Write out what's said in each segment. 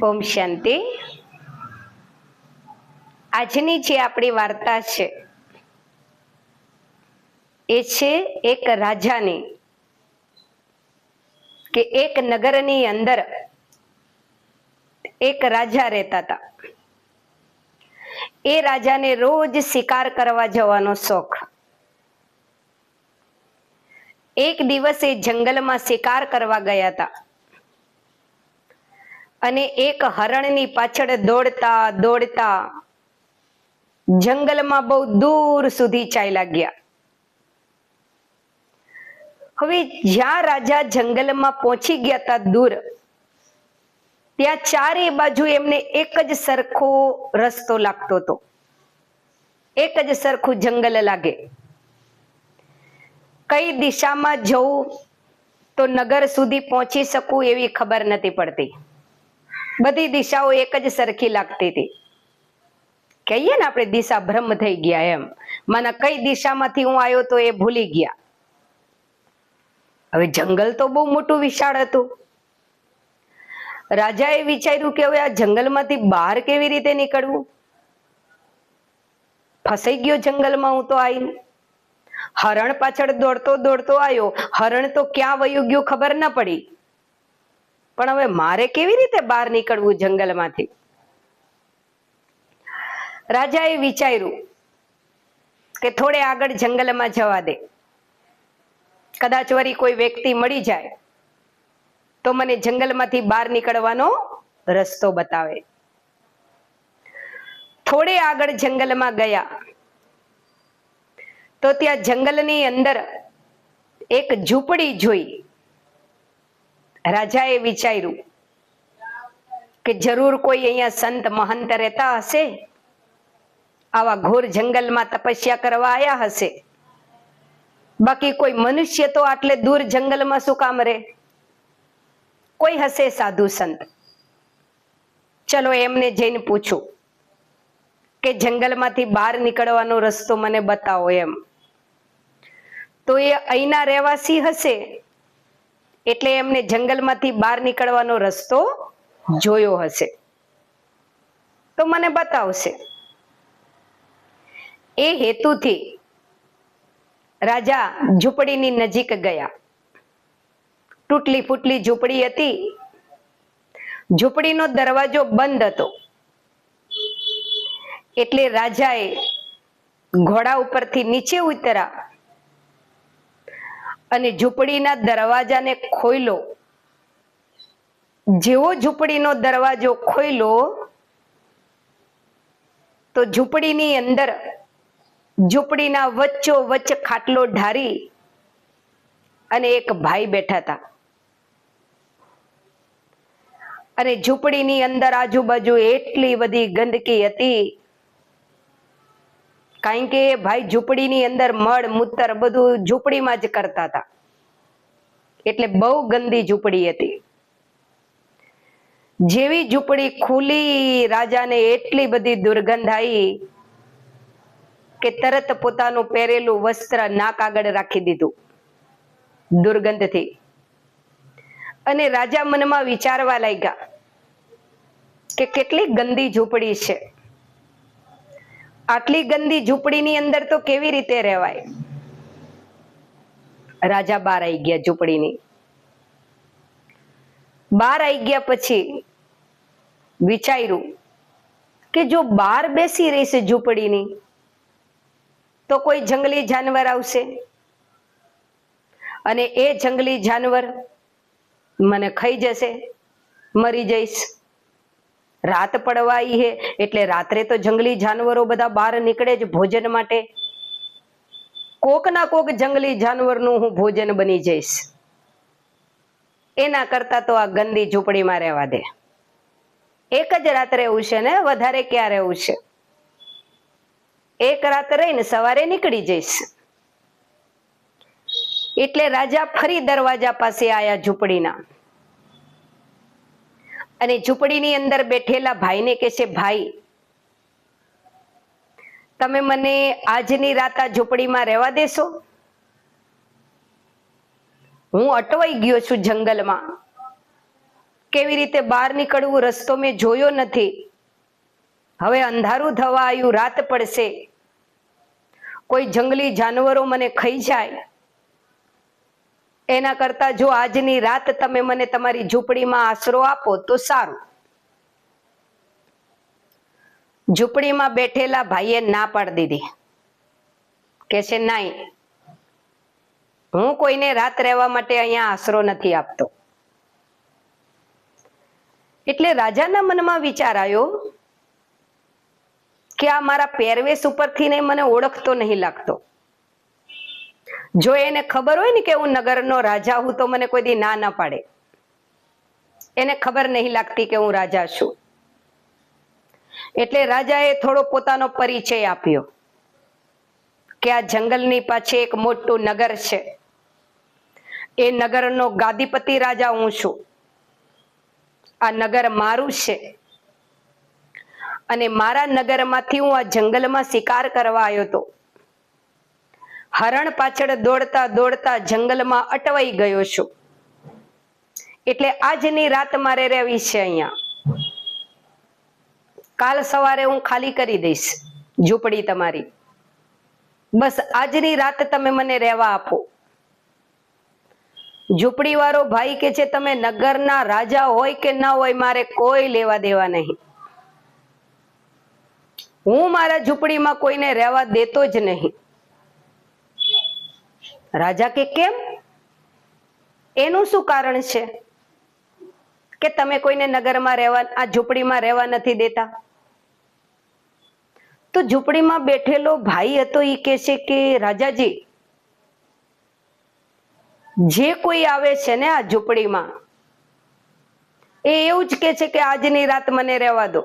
ઓમ શાંતિ. આજની જે આપણી વાર્તા છે એ છે એક રાજાની, કે એક નગરની અંદર એક રાજા રહેતા હતા. એ રાજાને રોજ શિકાર કરવા જવાનો શોખ. એક દિવસ એ જંગલમાં શિકાર કરવા ગયા હતા અને એક હરણની પાછળ દોડતા દોડતા જંગલમાં બહુ દૂર સુધી ચાલ્યા ગયા. હવે જ્યાં રાજા જંગલમાં પહોંચી ગયા હતા દૂર, ત્યાં ચારે બાજુ એમને એક જ સરખો રસ્તો લાગતો હતો, એક જ સરખું જંગલ લાગે. કઈ દિશામાં જવું તો નગર સુધી પહોંચી શકું એવી ખબર નથી પડતી. બધી દિશાઓ એક જ સરખી લાગતી હતી. કહીએ ને આપણે દિશા ભ્રમ થઈ ગયા એમ. મને કઈ દિશામાંથી હું આવ્યો તો એ ભૂલી ગયા. હવે જંગલ તો બહુ મોટું વિશાળ હતું. રાજાએ વિચાર્યું કે હવે આ જંગલમાંથી બહાર કેવી રીતે નીકળવું. ફસાઈ ગયો જંગલમાં હું તો આવીને. હરણ પાછળ દોડતો દોડતો આવ્યો, હરણ તો ક્યાં વયું ગયું ખબર ના પડી. પણ હવે મારે કેવી રીતે બહાર નીકળવું જંગલમાંથી. રાજાએ વિચાર્યું કે થોડે આગળ જંગલમાં જવા દે, કદાચ વળી કોઈ વ્યક્તિ મળી જાય તો મને જંગલમાંથી બહાર નીકળવાનો રસ્તો બતાવે. થોડે આગળ જંગલમાં ગયા તો ત્યાં જંગલની અંદર એક ઝૂંપડી જોઈ. રાજાએ વિચાર્યું કે જરૂર કોઈ અહીંયા સંત મહંત રહેતા હશે, આવા ઘોર જંગલમાં તપસ્યા કરવા આવ્યા હશે. બાકી કોઈ મનુષ્ય તો આટલે દૂર જંગલમાં શું કામ રહે? કોઈ હશે સાધુ સંત. ચલો એમને જઈને પૂછું કે જંગલમાંથી બહાર નીકળવાનો રસ્તો મને બતાવો એમ. તો એ અહીંના રહેવાસી હશે એટલે એમને જંગલમાંથી બહાર નીકળવાનો રસ્તો જોયો હશે તો મને બતાવશે. એ હેતુથી રાજા ઝૂંપડીની નજીક ગયા. તૂટલી ફૂટલી ઝૂંપડી હતી. ઝૂંપડીનો દરવાજો બંધ હતો એટલે રાજાએ ઘોડા ઉપરથી નીચે ઉતર્યા અને ઝૂંપડીના દરવાજાને ખોલ્યો. જેવો ઝૂંપડીનો દરવાજો ખોલ્યો તો ઝૂંપડીની અંદર ઝૂંપડીના વચ્ચો વચ્ચ ખાટલો ઢારી અને એક ભાઈ બેઠા હતા. અને ઝૂંપડીની અંદર આજુબાજુ એટલી બધી ગંદકી હતી, કારણ કે ભાઈ ઝૂંપડીની અંદર મળ મૂતર બધું ઝૂંપડીમાં જ કરતા હતા, એટલે બહુ ગંદી ઝૂંપડી હતી. જેવી ઝૂંપડી ખુલી, રાજાને એટલી બધી દુર્ગંધ આવી કે તરત પોતાનું પહેરેલું વસ્ત્ર નાક આગળ રાખી દીધું દુર્ગંધથી. અને રાજા મનમાં વિચારવા લાગ્યા કે કેટલી ગંદી ઝૂંપડી છે. આટલી ગંદી ઝૂંપડીની અંદર તો કેવી રીતે રહેવાય. રાજા બહાર આવી ગયા ઝૂંપડીની. બહાર આવી ગયા પછી વિચાર્યું કે જો બહાર બેસી રહેશે ઝૂંપડીની તો કોઈ જંગલી જાનવર આવશે અને એ જંગલી જાનવર મને ખાઈ જશે, મરી જઈશ. રાત પડવા આવી હે એટલે રાત્રે તો જંગલી જાનવરો બધા બહાર નીકળે જ ભોજન માટે. કોક ના કોક જંગલી જાનવરનું હું ભોજન બની જઈશ. એના કરતા તો આ ગંદી ઝૂંપડીમાં રહેવા દે. એક જ રાત રહેવું છે ને, વધારે ક્યાં રહેવું છે. એક રાત રહીને સવારે નીકળી જઈશ. એટલે રાજા ફરી દરવાજા પાસે આયા ઝૂંપડીના. અને ઝૂંપડીની અંદર બેઠેલા ભાઈને કહે છે, ભાઈ તમે મને આજની રાત આ ઝૂંપડીમાં રહેવા દેશો? હું અટવાઈ ગયો છું જંગલમાં. કેવી રીતે બહાર નીકળવું રસ્તો મેં જોયો નથી. હવે અંધારું થવા આવ્યું, રાત પડશે, કોઈ જંગલી જાનવરો મને ખાઈ જાય, એના કરતા જો આજની રાત તમે મને તમારી ઝૂંપડીમાં આશરો આપો તો સારું. ઝૂંપડીમાં બેઠેલા ભાઈએ ના પાડી દીધી, કે છે નહીં, હું કોઈને રાત રહેવા માટે અહીંયા આશરો નથી આપતો. એટલે રાજાના મનમાં વિચાર આવ્યો કે આ મારા પહેરવેશ ઉપરથી ને મને ઓળખતો નહીં લાગતો. જો એને ખબર હોય ને કે હું નગરનો રાજા હું તો મને કોઈ દી ના પાડે. એને ખબર નહીં લાગતી કે હું રાજા છું. એટલે રાજાએ થોડો પોતાનો પરિચય આપ્યો કે આ જંગલની પાછે એક મોટું નગર છે, એ નગરનો ગાદીપતિ રાજા હું છું. આ નગર મારું છે અને મારા નગરમાંથી હું આ જંગલમાં શિકાર કરવા આવ્યો હતો. હરણ પાછળ દોડતા દોડતા જંગલમાં અટવાઈ ગયો છું. એટલે આજની રાત મારે રહેવી છે અહીંયા. કાલ સવારે હું ખાલી કરી દઈશ ઝૂંપડી તમારી. બસ આજની રાત તમે મને રહેવા આપો. ઝૂંપડી વાળો ભાઈ કે છે તમે નગરના રાજા હોય કે ના હોય મારે કોઈ લેવા દેવા નહીં. હું મારા ઝૂંપડીમાં કોઈને રહેવા દેતો જ નહીં. રાજા કે કેમ? એનું શું કારણ છે કે તમે કોઈને નગરમાં રહેવા, આ ઝૂંપડીમાં રહેવા નથી દેતા? તો ઝૂંપડીમાં બેઠેલો ભાઈ હતો એ કહે છે કે રાજાજી, જે કોઈ આવે છે ને આ ઝૂંપડીમાં એ એવું જ કે છે કે આજની રાત મને રહેવા દો,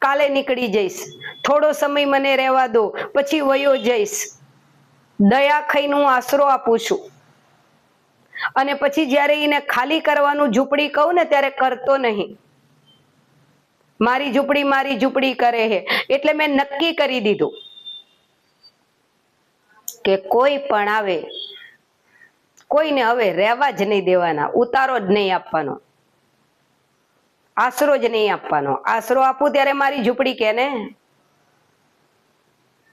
કાલે નીકળી જઈશ, થોડો સમય મને રહેવા દો, પછી વયો જઈશ. દયા ખાઈને હું આશરો આપું છું અને પછી જ્યારે એને ખાલી કરવાનું ઝૂંપડી કહું ને ત્યારે કરતો નહીં. મારી ઝૂંપડી કરે છે. એટલે મેં નક્કી કરી દીધું કે કોઈ પણ આવે કોઈને હવે રહેવા જ નહીં દેવાના, ઉતારો જ નહીં આપવાનો, આશરો જ નહીં આપવાનો. આશરો આપું ત્યારે મારી ઝૂંપડી કે ને.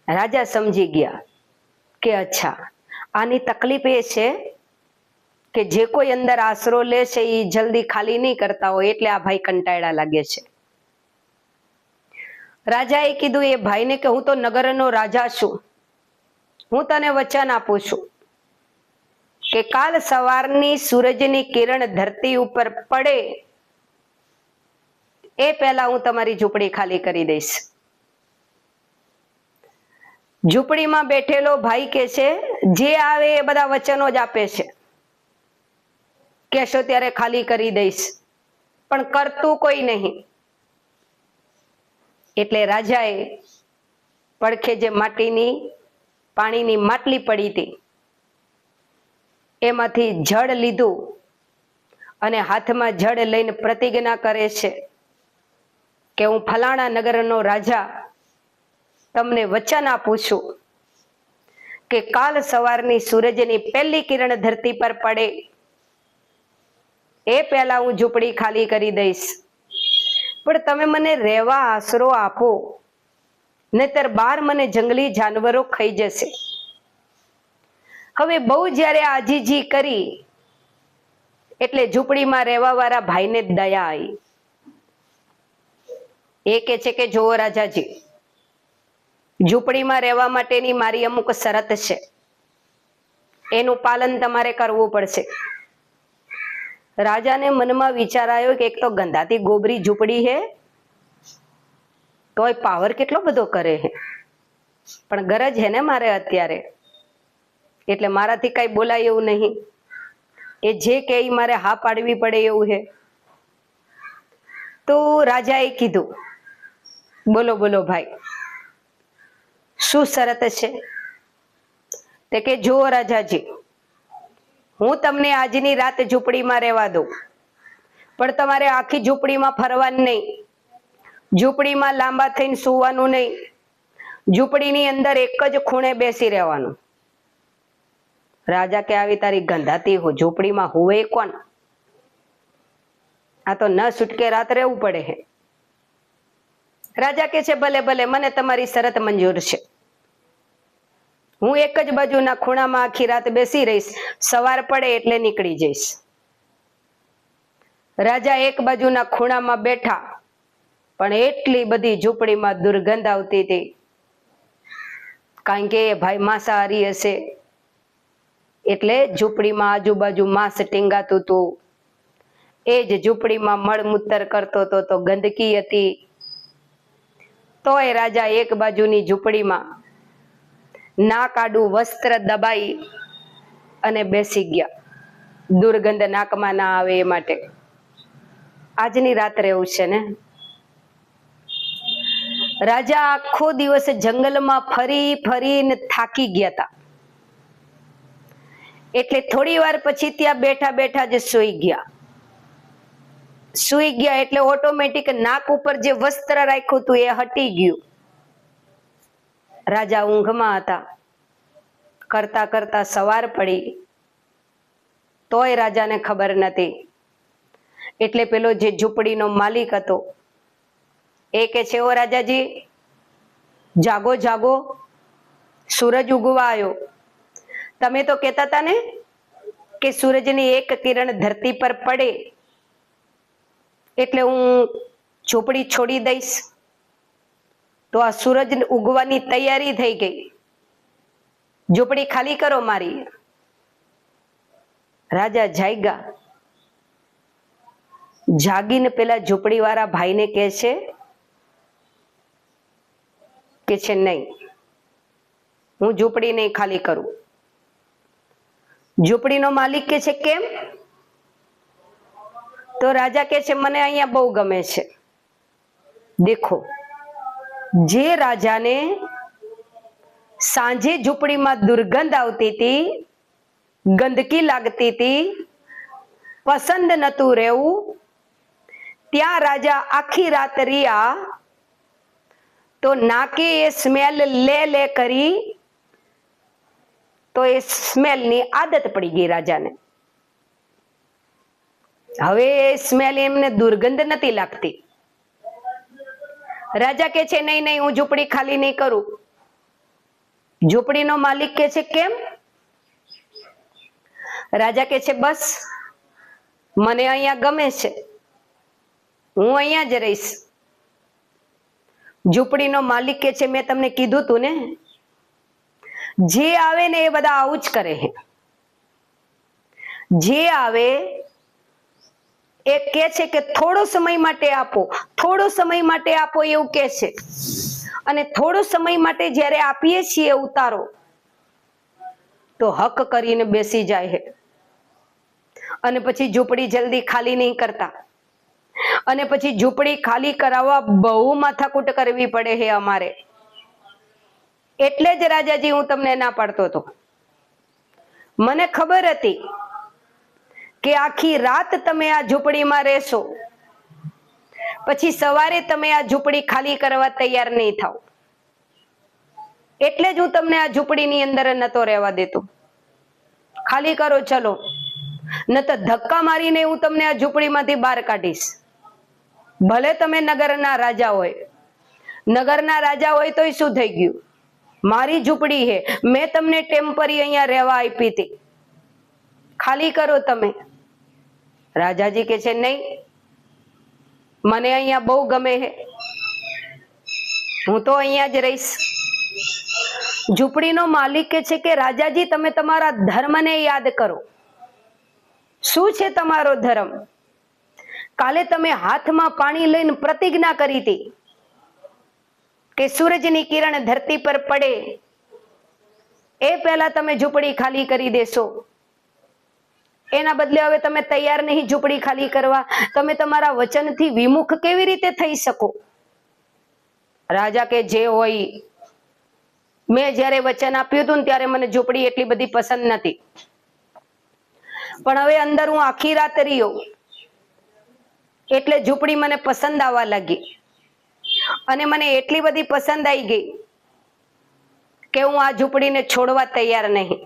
રાજા સમજી ગયા કે અચ્છા, આની તકલીફ એ છે કે જે કોઈ અંદર આશરો લે છે એ જલ્દી ખાલી નહીં કરતા હોય, એટલે આ ભાઈ કંટાળા લાગે છે. રાજાએ કીધું એ ભાઈને કે હું તો નગરનો રાજા છું, હું તને વચન આપું છું કે કાલ સવારની સૂરજની કિરણ ધરતી ઉપર પડે એ પહેલા હું તમારી ઝૂંપડી ખાલી કરી દઈશ. ઝૂંપડીમાં બેઠેલો ભાઈ કે છે જે આવે એ બધા વચનો જ આપે છે, કહેશો ત્યારે ખાલી કરી દઈશ, પણ કરતું કોઈ નહીં. એટલે રાજાએ પડખે જે માટીની પાણીની માટલી પડી હતી એમાંથી જળ લીધું અને હાથમાં જળ લઈને પ્રતિજ્ઞા કરે છે કે હું ફલાણા નગરનો રાજા તમને વચન આપું છું કે કાલ સવારની સૂરજની પહેલી કિરણ ધરતી પર પડે એ પહેલા હું ઝૂંપડી ખાલી કરી દઈશ, પણ તમે મને રહેવા આશરો આપો, નહીતર બહાર મને જંગલી જાનવરો ખાઈ જશે. હવે બહુ જ્યારે આજીજી કરી એટલે ઝૂંપડીમાં રહેવા વાળા ભાઈને દયા આવી. એ કે છે કે જુઓ રાજાજી, ઝૂંપડીમાં રહેવા માટેની મારી અમુક શરત છે, એનું પાલન તમારે કરવું પડશે. રાજાને મનમાં વિચાર આવ્યો કે એક તો ગંધાતી ગોબરી ઝૂંપડી છે, તોય પાવર કેટલો બધો કરે છે, પણ ગરજ છે ને મારે અત્યારે, એટલે મારાથી કઈ બોલાય એવું નહીં. એ જે કે મારે હા પાડવી પડે એવું છે. તો રાજાએ કીધું, બોલો બોલો ભાઈ, શું શરત છે? તે કે જુઓ રાજાજી, હું તમને આજની રાત ઝૂંપડીમાં રહેવા દઉં, પણ તમારે આખી ઝૂંપડીમાં ફરવાનું નહીં, ઝૂંપડીમાં લાંબા થઈને સૂવાનું નહીં, ઝૂંપડીની અંદર એક જ ખૂણે બેસી રહેવાનું. રાજા કે આવી તારી ગંધાતી ઝૂંપડીમાં હુવે કોણ? આ તો ન છૂટકે રાત રહેવું પડે હે. રાજા કે છે ભલે ભલે, મને તમારી શરત મંજૂર છે. હું એક જ બાજુના ખૂણામાં આખી રાત બેસી રહીશ, સવાર પડે એટલે નીકળી જઈશ. રાજા એક બાજુના ખૂણામાં બેઠા, પણ એટલી બધી ઝૂંપડીમાં દુર્ગંધ આવતી હતી, કારણ કે એ ભાઈ માંસાહારી હશે એટલે ઝૂંપડીમાં આજુબાજુ માંસ ટીંગાતું હતું. એ જ ઝૂંપડીમાં મળમૂત્ર કરતો હતો તો ગંદકી હતી. તોય રાજા એક બાજુની ઝૂંપડીમાં નાક આડું વસ્ત્ર દબાઈ અને બેસી ગયા, દુર્ગંધ નાકમાં ના આવે એ માટે. આજની રાત્રે એવું છે ને. રાજા આખો દિવસ જંગલમાં ફરી ફરીને થાકી ગયા હતા, એટલે થોડી વાર પછી ત્યાં બેઠા બેઠા જ સૂઈ ગયા. સૂઈ ગયા એટલે ઓટોમેટિક નાક ઉપર જે વસ્ત્ર રાખ્યું હતું એ હટી ગયું. રાજા ઊંઘમાં હતા. કરતા કરતા સવાર પડી, તોય રાજાને ખબર નથી. એટલે પેલો જે ઝૂંપડીનો માલિક હતો એ કે છે, ઓ રાજાજી, જાગો જાગો, સૂરજ ઉગવા આવ્યો. તમે તો કહેતા હતા ને કે સૂરજની એક કિરણ ધરતી પર પડે એટલે હું ઝૂંપડી છોડી દઈશ. તો આ સૂરજ ઉગવાની તૈયારી થઈ ગઈ, ઝૂંપડી ખાલી કરો મારી. રાજા જાગ્યા. જાગીને પેલા ઝૂંપડી વાળા ભાઈને કહે છે નહીં, હું ઝૂંપડી નહીં ખાલી કરું. ઝૂંપડીનો માલિક કે છે કેમ? તો રાજા કે છે મને અહીંયા બહુ ગમે છે. દેખો, જે રાજાને સાંજે ઝૂંપડીમાં દુર્ગંધ આવતી હતી, ગંદકી લાગતી હતી, પસંદ નતું રહેવું, ત્યાં રાજા આખી રાત રહ્યા તો નાકે એ સ્મેલ લે કરી તો એ સ્મેલની આદત પડી ગઈ રાજાને. હવે એ સ્મેલ એમને દુર્ગંધ નથી લાગતી. રાજા કે છે નહીં નહીં, હું ઝૂંપડી ખાલી નહીં કરું. ઝૂંપડીનો માલિક કે છે કેમ? રાજા કે છે બસ, મને અહીંયા ગમે છે, હું અહીંયા જ રહીશ. ઝૂંપડીનો માલિક કે છે મેં તમને કીધું તું ને, જે આવે ને એ બધા આવું જ કરે છે. જે આવે એ કે છે કે થોડો સમય માટે આપો, થોડો સમય માટે આપો એવું કે છે. અને થોડો સમય માટે જ્યારે આપીએ છીએ ઉતારો તો હક કરીને બેસી જાય છે. અને પછી ઝૂંપડી જલ્દી ખાલી નહીં કરતા, અને પછી ઝૂંપડી ખાલી કરાવવા બહુ માથાકૂટ કરવી પડે છે અમારે. એટલે જ રાજાજી હું તમને ના પાડતો હતો. મને ખબર હતી કે આખી રાત તમે આ ઝૂંપડીમાં રહેશો, પછી સવારે તમે આ ઝૂંપડી ખાલી કરવા તૈયાર નહીં થાવ. એટલે જ હું તમને આ ઝૂંપડીની અંદર નતો રહેવા દેતો. ખાલી કરો ચલો, ન તો ધક્કા મારીને હું તમને આ ઝૂંપડીમાંથી બહાર કાઢીશ. ભલે તમે નગરના રાજા હોય, નગરના રાજા હોય તોય શું થઈ ગયું, મારી ઝૂંપડી છે, મેં તમને ટેમ્પરરી અહીંયા રહેવા આપી હતી, ખાલી કરો તમે. રાજાજી કે છે નહીં, મને અહીંયા બહુ ગમે છે, હું તો અહીંયા જ રહીશ. ઝૂંપડીનો માલિક કે છે કે રાજાજી તમે તમારા ધર્મને યાદ કરો. શું છે તમારો ધર્મ? કાલે તમે હાથમાં પાણી લઈને પ્રતિજ્ઞા કરી હતી કે સૂરજની કિરણ ધરતી પર પડે એ પહેલા તમે ઝૂંપડી ખાલી કરી દેશો. એના બદલે હવે તમે તૈયાર નહીં ઝૂંપડી ખાલી કરવા. તમે તમારા વચનથી વિમુખ કેવી રીતે થઈ શકો? રાજા કે જે હોય, મેં જ્યારે વચન આપ્યું હતું ને ત્યારે મને ઝૂંપડી એટલી બધી પસંદ નથી, પણ હવે અંદર હું આખી રાત રહ્યો એટલે ઝૂંપડી મને પસંદ આવવા લાગી. અને મને એટલી બધી પસંદ આવી ગઈ કે હું આ ઝૂંપડીને છોડવા તૈયાર નહીં.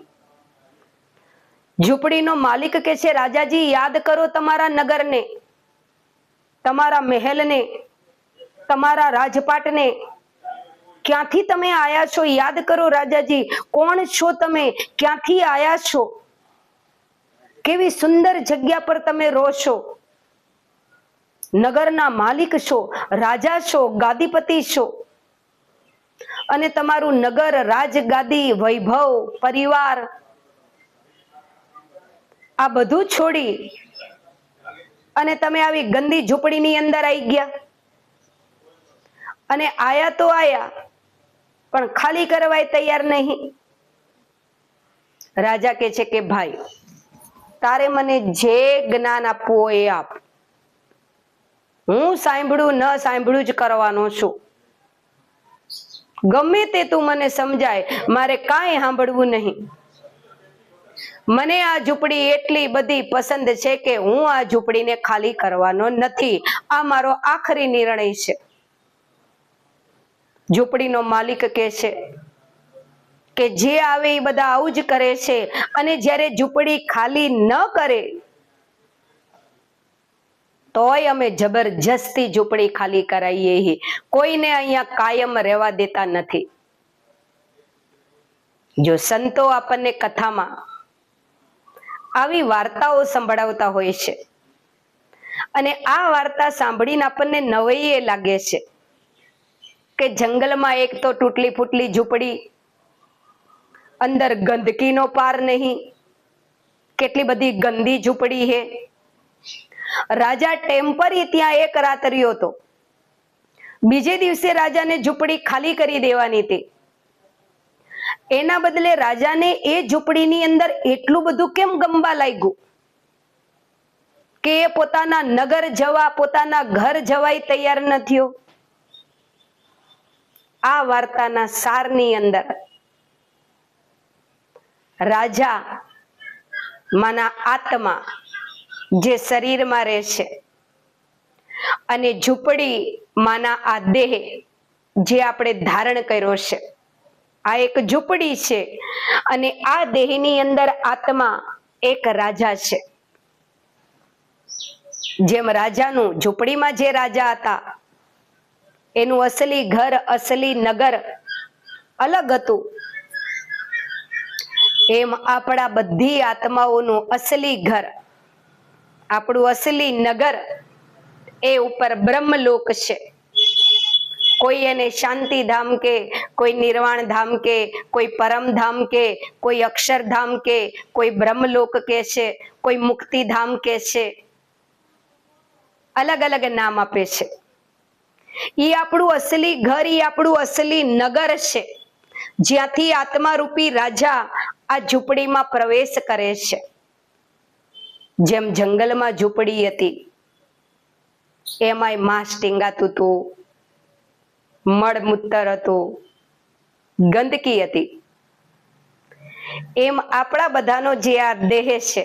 ઝૂંપડીનો માલિક કે છે રાજાજી યાદ કરો તમારા નગરને, તમારા મહેલને, તમારા રાજપાટને, ક્યાંથી તમે આયા છો યાદ કરો રાજાજી. કોણ છો તમે, ક્યાંથી આયા છો, કેવી સુંદર જગ્યા પર તમે રહો છો, નગરના માલિક છો, રાજા છો, ગાદીપતિ છો, અને તમારું નગર, રાજગાદી, વૈભવ, પરિવાર આ બધું છોડી અને તમે આવી ગંદી ઝૂંપડીની અંદર આવી ગયા. અને આયા તો આયા, પણ ખાલી કરવાય તૈયાર નહીં. રાજા કહે છે કે ભાઈ, તારે મને જે જ્ઞાન આપવું હોય એ આપ. હું સાંભળ્યું ન સાંભળ્યું જ કરવાનો છું. ગમે તે તું મને સમજાય, મારે કાંઈ સાંભળવું નહીં. મને આ ઝૂંપડી એટલી બધી પસંદ છે કે હું આ ઝૂંપડીને ખાલી કરવાનો નથી. આ મારો આખરી નિર્ણય છે. ઝૂંપડીનો માલિક કહે છે કે જે આવે એ બધા આવું જ કરે છે, અને જ્યારે ઝૂંપડી ખાલી ન કરે તોય અમે જબરજસ્તી ઝૂંપડી ખાલી કરાવીએ. કોઈને અહીંયા કાયમ રહેવા દેતા નથી. જો સંતો આપણને કથામાં આવી વાર્તાઓ સંભળાવતા હોય છે, અને આ વાર્તા સાંભળીને આપણને નવાઈ એ લાગે છે કે જંગલમાં એક તો તૂટલી ફૂટલી ઝૂંપડી, અંદર ગંદકીનો પાર નહીં, કેટલી બધી ગંદી ઝૂંપડી છે. રાજા ટેમ્પરી ત્યાં એક રાત રહ્યો હતો. બીજે દિવસે રાજાને ઝૂંપડી ખાલી કરી દેવાની હતી. એના બદલે રાજાને એ ઝૂંપડીની અંદર એટલું બધું કેમ ગમવા લાગ્યું કે એ પોતાના નગર જવા, પોતાના ઘર જવાય તૈયાર ન થયો. આ વાર્તાના સારની અંદર રાજા માના આત્મા જે શરીરમાં રહે છે, અને ઝૂંપડી માના આ દેહ જે આપણે ધારણ કર્યો છે, આ એક ઝૂંપડી છે, અને આ દેહની અંદર આત્મા એક રાજા છે. જેમ રાજાનું ઝૂંપડીમાં જે રાજા હતા એનું અસલી ઘર, અસલી નગર અલગ હતું, એમ આપણા બધી આત્માઓનું અસલી ઘર, આપણું અસલી નગર એ ઉપર બ્રહ્મલોક છે. કોઈ એને શાંતિધામ કે, કોઈ નિર્વાણ ધામ કે, કોઈ પરમધામ કે, કોઈ અક્ષરધામ કે, કોઈ બ્રહ્મલોક કે છે, કોઈ મુક્તિધામ કે છે, અલગ અલગ નામ આપે છે. ઈ આપણું અસલી ઘર, ઈ આપણું અસલી નગર છે, જ્યાંથી આત્મારૂપી રાજા આ ઝૂંપડીમાં પ્રવેશ કરે છે. જેમ જંગલમાં ઝૂંપડી હતી એમાંય માંસ ટીંગાતું હતું, મળમૂત્ર હતું, ગંદકી હતી, એમ આપણા બધાનો જે આ દેહ છે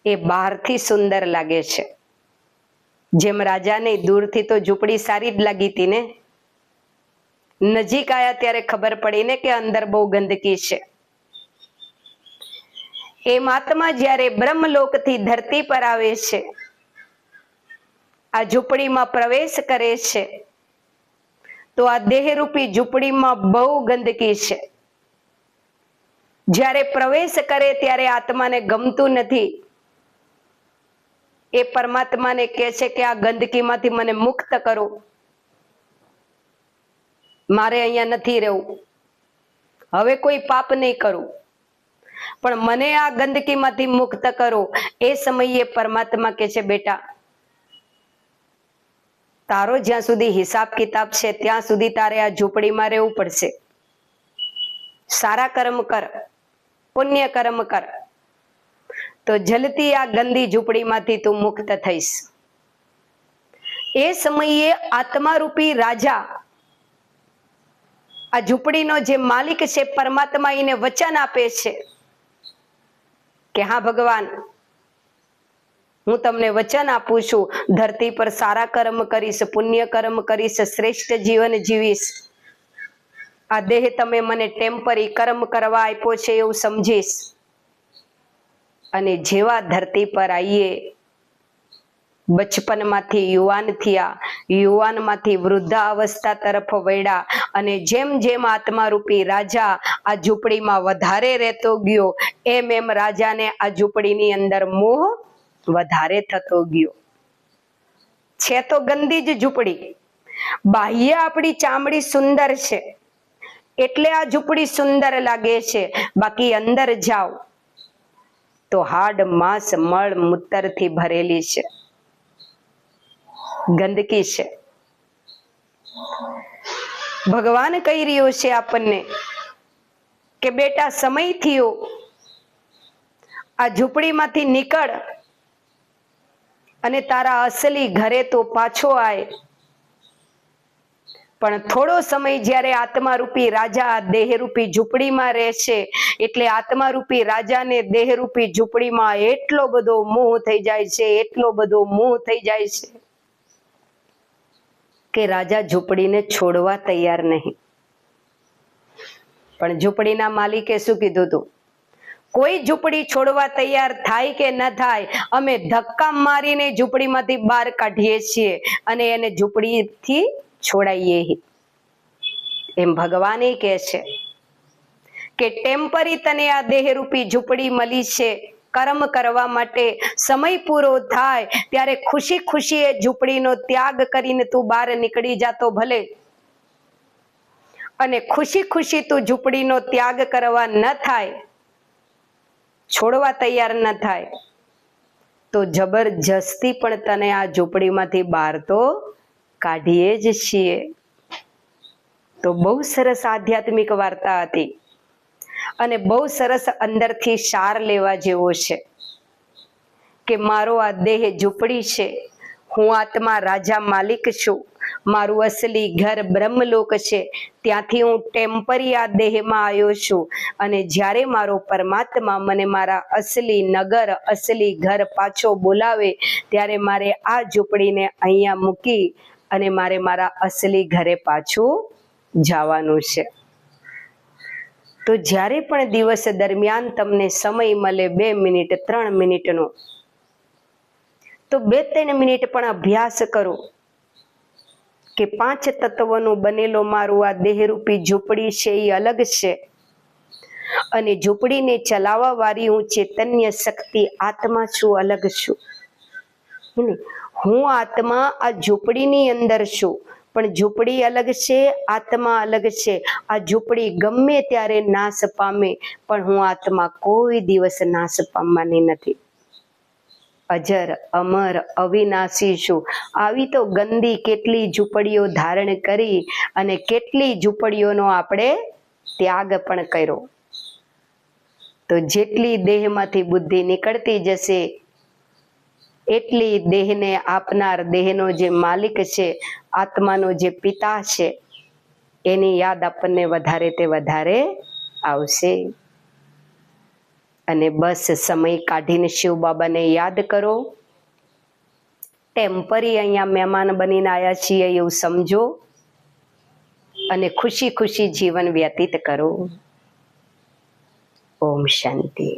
એ બહારથી સુંદર લાગે છે. જેમ રાજાને દૂરથી તો ઝૂંપડી સારી જ લાગી હતી ને, નજીક આયા ત્યારે ખબર પડી ને કે અંદર બહુ ગંદકી છે. એમ આત્મા જ્યારે બ્રહ્મલોકથી ધરતી પર આવે છે, આ ઝૂંપડીમાં પ્રવેશ કરે છે, તો આ દેહરૂપી ઝૂંપડીમાં બહુ ગંદકી છે. જ્યારે પ્રવેશ કરે ત્યારે આત્માને ગમતું નથી. એ પરમાત્માને કહે છે કે આ ગંદકીમાંથી મને મુક્ત કરો, મારે અહીંયા નથી રહેવું, હવે કોઈ પાપ નહીં કરું, પણ મને આ ગંદકીમાંથી મુક્ત કરો. એ સમયે પરમાત્મા કહે છે બેટા, તારો જ્યાં સુધી હિસાબ કિતાબ છે ત્યાં સુધી તારે આ ઝૂંપડીમાં રહેવું પડશે. સારા કર્મ કર, પુણ્ય કર્મ કર, તો જલતી આ ગંદી ઝૂંપડીમાંથી તું મુક્ત થઈશ. એ સમયે આત્મારૂપી રાજા, આ ઝૂંપડીનો જે માલિક છે પરમાત્મા, એને વચન આપે છે કે હા ભગવાન, હું તમને વચન આપું છું, ધરતી પર સારા કર્મ કરીશ, પુણ્ય કર્મ કરીશ, શ્રેષ્ઠ જીવન જીવીશ. આ દેહ તમે મને ટેમ્પરી કર્મ કરવા આપ્યો છે એવું સમજીશ, અને જેવા ધરતી પર આવીએ, બચપનમાંથી યુવાન થયા, યુવાનમાંથી વૃદ્ધાવસ્થા તરફ વળ્યા, અને જેમ જેમ આત્મારૂપી રાજા આ ઝૂંપડીમાં વધારે રહેતો ગયો એમ એમ રાજાને આ ઝૂંપડીની અંદર મોહ વધારે થતો ગયો. છે તો ગંદી જ ઝૂંપડી, બાહ્ય આપણી ચામડી સુંદર છે એટલે આ ઝૂંપડી સુંદર લાગે છે, બાકી અંદર જાઓ તો હાડ માંસ મળ મૂત્રથી ભરેલી છે, ગંદકી છે. ભગવાન કહી રહ્યો છે આપણને કે બેટા સમય થયો, આ ઝૂંપડીમાંથી નીકળ અને તારા અસલી ઘરે તો પાછો આય. પણ થોડો સમય જ્યારે આત્મારૂપી રાજા દેહરૂપી ઝૂંપડીમાં રહેશે એટલે આત્મારૂપી રાજાને દેહરૂપી ઝૂંપડીમાં એટલો બધો મોહ થઈ જાય છે, એટલો બધો મોહ થઈ જાય છે કે રાજા ઝૂંપડીને છોડવા તૈયાર નહીં. પણ ઝૂંપડીના માલિકે શું કીધું હતું? કોઈ ઝૂંપડી છોડવા તૈયાર થાય કે ન થાય, અમે ધક્કા મારીને ઝૂંપડીમાંથી બહાર કાઢીએ છીએ અને એને ઝૂંપડીથી છોડાઈએ. એમ ભગવાન કહે છે કે ટેમ્પરી તને આ દેહરૂપી ઝૂંપડી મળી છે કર્મ કરવા માટે, સમય પૂરો થાય ત્યારે ખુશી ખુશી એ ઝૂંપડીનો ત્યાગ કરીને તું બહાર નીકળી જાતો ભલે, અને ખુશી ખુશી તું ઝૂંપડીનો ત્યાગ કરવા ન થાય, છોડવા તૈયાર ન થાય તો જબરજસ્તી પણ તને આ ઝૂંપડીમાંથી બહાર તો કાઢીએ જ છીએ. તો બહુ સરસ આધ્યાત્મિક વાર્તા હતી અને બહુ સરસ અંદરથી સાર લેવા જેવો છે કે મારો આ દેહ ઝૂંપડી છે, હું આત્મા રાજા માલિક છું, મારું અસલી ઘર બ્રહ્મલોક છે, ત્યાંથી હું ટેમ્પરી આ દેહમાં આવ્યો છું, અને જ્યારે મારો પરમાત્મા મને મારા અસલી નગર અસલી ઘર પાછો બોલાવે ત્યારે મારે આ ઝૂંપડીને અહીંયા મૂકી અને મારે મારા અસલી ઘરે પાછું જવાનું છે. તો જ્યારે પણ દિવસ દરમિયાન તમને સમય મળે 2 મિનિટ 3 મિનિટનો, તો 2-3 મિનિટ પણ અભ્યાસ કરો કે 5 તત્વોનું બનેલો મારું આ દેહરૂપી ઝૂંપડી છે એ અલગ છે, અને ઝૂંપડીને ચલાવવા વાળી હું ચૈતન્ય શક્તિ આત્મા છું, અલગ છું. હું આત્મા આ ઝૂંપડીની અંદર છું, પણ ઝૂંપડી અલગ છે, આત્મા અલગ છે. આ ઝૂંપડી ગમે ત્યારે નાશ પામે પણ હું આત્મા કોઈ દિવસ નાશ પામવાની નથી. અજર અમર અવિનાશી છું. આવી તો ગંદી કેટલી ઝૂંપડીઓ ધારણ કરી અને કેટલી ઝૂંપડીઓનો આપણે ત્યાગ પણ કર્યો. તો જેટલી દેહમાંથી બુદ્ધિ નીકળતી જશે એટલી દેહને આપનાર, દેહનો જે માલિક છે, આત્માનો જે પિતા છે, એની યાદ આપણને વધારે તે વધારે આવશે. અને બસ સમય કાઢીને શિવ બાબાને યાદ કરો. ટેમ્પરી અહીંયા મહેમાન બનીને આવ્યા છીએ એવું સમજો અને ખુશી ખુશી જીવન વ્યતીત કરો. ઓમ શાંતિ.